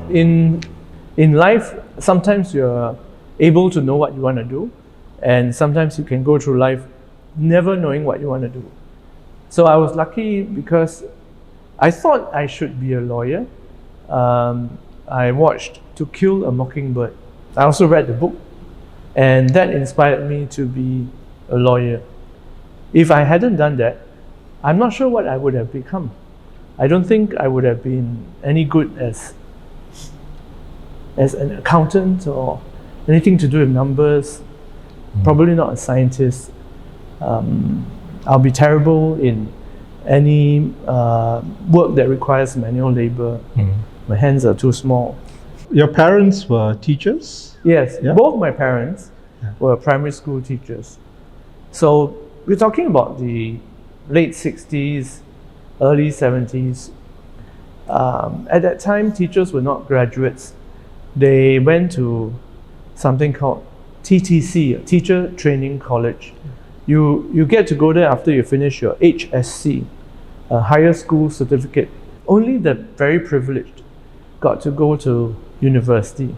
in life, sometimes you're able to know what you want to do, and sometimes you can go through life never knowing what you want to do. So I was lucky because I thought I should be a lawyer. I watched To Kill a Mockingbird. I also read the book, and that inspired me to be a lawyer. If I hadn't done that, I'm not sure what I would have become. I don't think I would have been any good as an accountant or anything to do with numbers. Probably not a scientist. I'll be terrible in any work that requires manual labor. My hands are too small. Your parents were teachers? Yes, Yeah? both my parents were primary school teachers. So we're talking about the late 60s, early 70s. At that time, teachers were not graduates. They went to something called TTC, Teacher Training College. You get to go there after you finish your HSC, a higher school certificate. Only the very privileged got to go to university.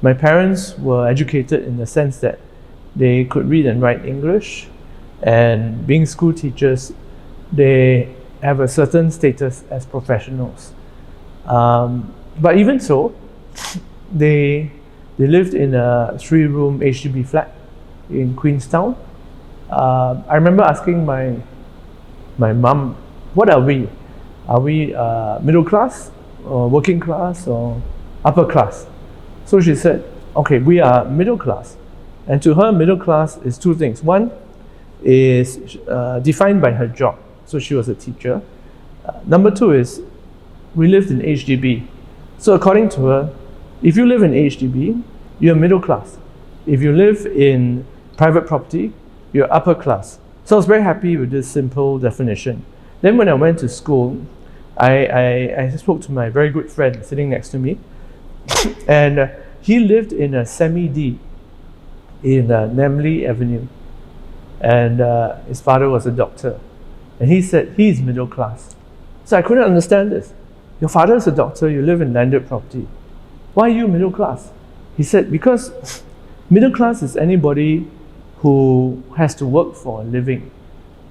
My parents were educated in the sense that they could read and write English, and being school teachers, they have a certain status as professionals. But even so, they lived in a 3-room HDB flat in Queenstown. I remember asking my mum, what are we? Are we middle class, or working class, or upper class? So she said, okay, we are middle class. And to her, middle class is two things. One is defined by her job. So she was a teacher. Number two is we lived in HDB. So according to her, if you live in HDB, you're middle class. If you live in private property, you're upper class. So I was very happy with this simple definition. Then when I went to school, I spoke to my very good friend sitting next to me, and he lived in a semi-D in Namley Avenue, and his father was a doctor, and he said he's middle class. So I couldn't understand this. Your father is a doctor, you live in landed property. Why are you middle class? He said, because middle class is anybody who has to work for a living.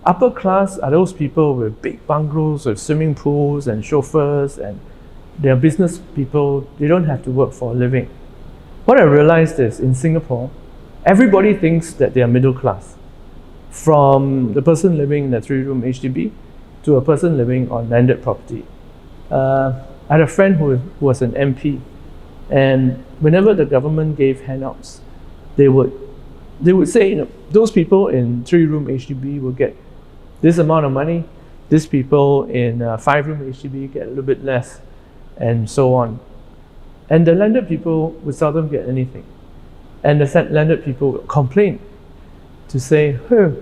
Upper class are those people with big bungalows, with swimming pools and chauffeurs, and they're business people. They don't have to work for a living. What I realized is in Singapore, everybody thinks that they are middle class. From the person living in a 3-room HDB to a person living on landed property. I had a friend who was an MP, and whenever the government gave handouts, they would say, those people in 3-room HDB will get this amount of money, these people in 5-room HDB get a little bit less, and so on. And the landed people would seldom get anything. And the landed people would complain to say, hey,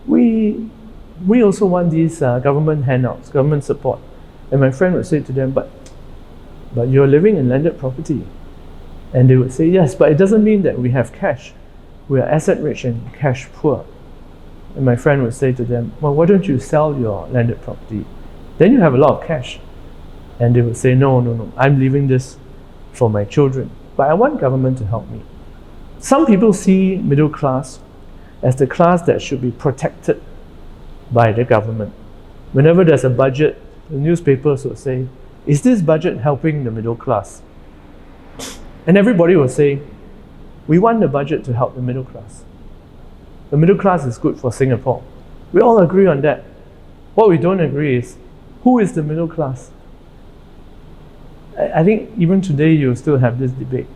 we also want these government handouts, government support. And my friend would say to them, but you're living in landed property. And they would say, yes, but it doesn't mean that we have cash. We are asset rich and cash poor. And my friend would say to them, well, why don't you sell your landed property? Then you have a lot of cash. And they would say, no, I'm leaving this for my children. But I want government to help me. Some people see middle class as the class that should be protected by the government. Whenever there's a budget, the newspapers will say, is this budget helping the middle class? And everybody will say, we want the budget to help the middle class. The middle class is good for Singapore. We all agree on that. What we don't agree is, who is the middle class? I think even today you still have this debate.